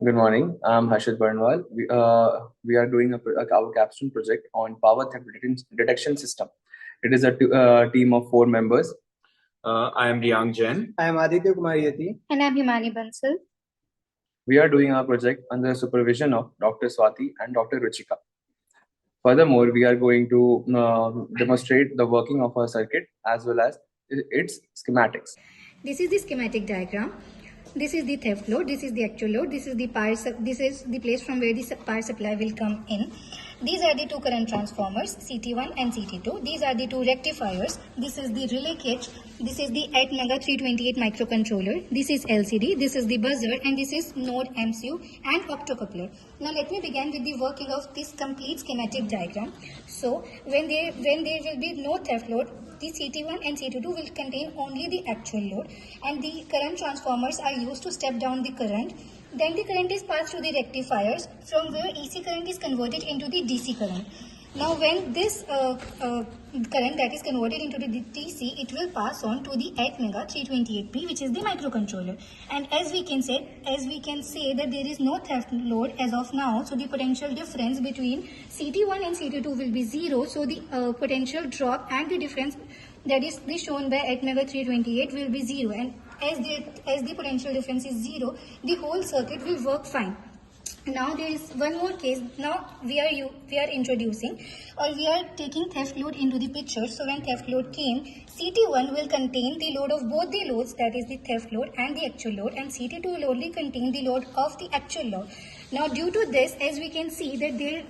Good morning. I'm Harshit Barnwal. We are doing our capstone project on power theft detection system. It is a team of 4 members. I am Riyang Jain. I am Aditya Kumar Yati. And I'm Himani Bansal. We are doing our project under the supervision of Dr. Swati and Dr. Ruchika. Furthermore, we are going to demonstrate the working of our circuit as well as its schematics. This is the schematic diagram. This is the theft load. This is the actual load. This is the this is the place from where the power supply will come in. These are the two current transformers, CT1 and CT2. These are the two rectifiers. This is the relay kit. This is the ATmega 328 microcontroller. This is LCD. This is the buzzer, and this is node MCU and optocoupler. Now let me begin with the working of this complete schematic diagram. So when there will be no theft load, the CT1 and CT2 will contain only the actual load, and the current transformers are used to step down the current. Then the current is passed through the rectifiers, from where AC current is converted into the DC current. Now when this current that is converted into the DC, it will pass on to the ATmega 328P, which is the microcontroller. And as we can say that there is no theft load as of now, so the potential difference between CT1 and CT2 will be 0. So the potential drop and the difference that is shown by ATmega 328 will be 0. And as the potential difference is 0, the whole circuit will work fine. Now there is one more case. Now we are introducing, or we are taking theft load into the picture. So when theft load came, CT1 will contain the load of both the loads, that is the theft load and the actual load, and CT2 will only contain the load of the actual load. Now due to this, as we can see that there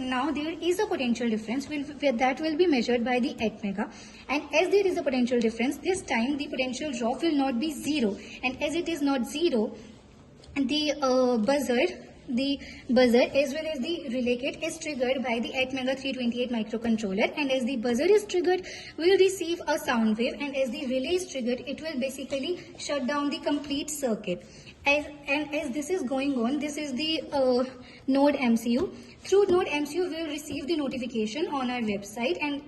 is a potential difference that will be measured by the ATmega, and as there is a potential difference, this time the potential drop will not be 0, and as it is not 0, the buzzer as well as the relay kit is triggered by the ATmega 328 microcontroller, and as the buzzer is triggered, we will receive a sound wave, and as the relay is triggered, it will basically shut down the complete circuit. As this is going on, this is the node MCU. Through node MCU, we will receive the notification on our website, and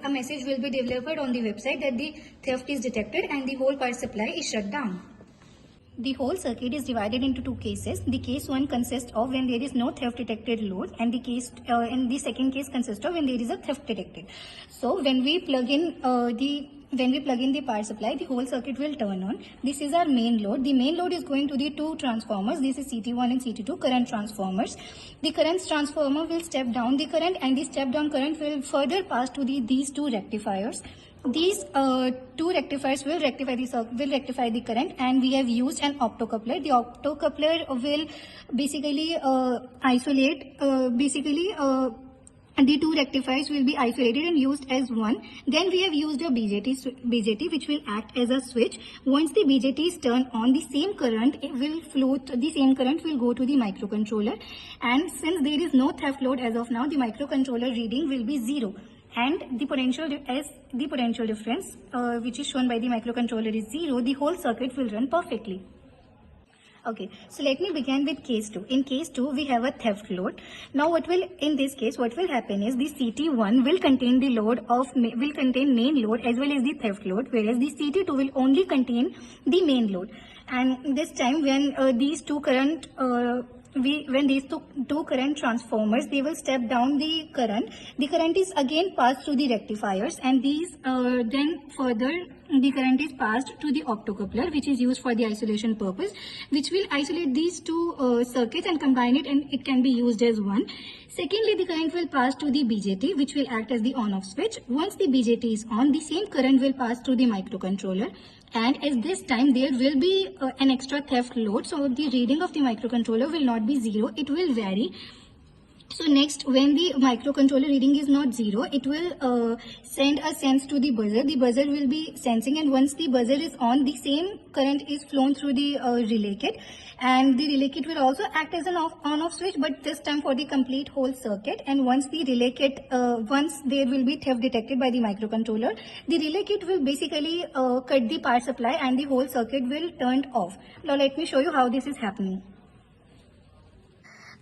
a message will be delivered on the website that the theft is detected and the whole power supply is shut down. The whole circuit is divided into two cases. The case 1 consists of when there is no theft detected load, and the second case consists of when there is a theft detected. So when we plug in the power supply, the whole circuit will turn on. This is our main load. The main load is going to the two transformers. This is CT1 and CT2 current transformers. The current transformer will step down the current, and the step down current will further pass to these two rectifiers. These two rectifiers will rectify the current, and we have used an optocoupler. The optocoupler will basically isolate the two rectifiers will be isolated and used as one. Then we have used a BJT which will act as a switch. Once the BJT is turned on, the same current will go to the microcontroller, and since there is no theft load as of now, the microcontroller reading will be 0. And the potential difference which is shown by the microcontroller is 0, the whole circuit will run perfectly. Okay, so let me begin with case 2. In case 2, we have a theft load. Now in this case, what will happen is the CT1 will contain main load as well as the theft load, whereas the CT2 will only contain the main load. And this time when these two current transformers, they will step down the current is again passed through the rectifiers, and then further the current is passed to the optocoupler, which is used for the isolation purpose, which will isolate these two circuits and combine it, and it can be used as one. Secondly, the current will pass to the BJT, which will act as the on-off switch. Once the BJT is on, the same current will pass through the microcontroller, and at this time there will be an extra theft load, so the reading of the microcontroller will not be 0, it will vary. So next, when the microcontroller reading is not 0, it will send a sense to the buzzer. The buzzer will be sensing, and once the buzzer is on, the same current is flown through the relay kit, and the relay kit will also act as an on-off switch, but this time for the complete whole circuit. And once the relay kit, once there will be theft detected by the microcontroller, the relay kit will basically cut the power supply, and the whole circuit will turn off. Now let me show you how this is happening.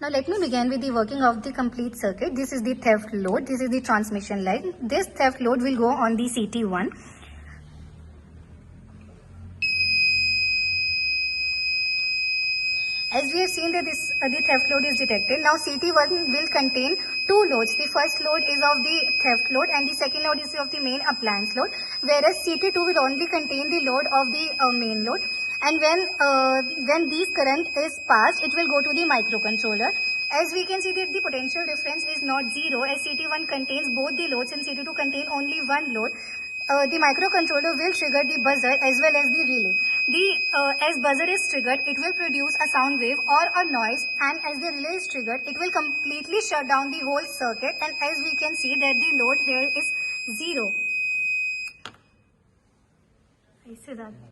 Now let me begin with the working of the complete circuit. This is the theft load. This is the transmission line. This theft load will go on the CT1. As we have seen that the theft load is detected, now CT1 will contain two loads. The first load is of the theft load and the second load is of the main appliance load, whereas CT2 will only contain the load of the main load. And when these current is passed, it will go to the microcontroller. As we can see that the potential difference is not zero, as CT1 contains both the loads and CT2 contain only one load. The microcontroller will trigger the buzzer as well as the relay. As buzzer is triggered, it will produce a sound wave or a noise, and as the relay is triggered, it will completely shut down the whole circuit, and as we can see that the load here is zero. I see that.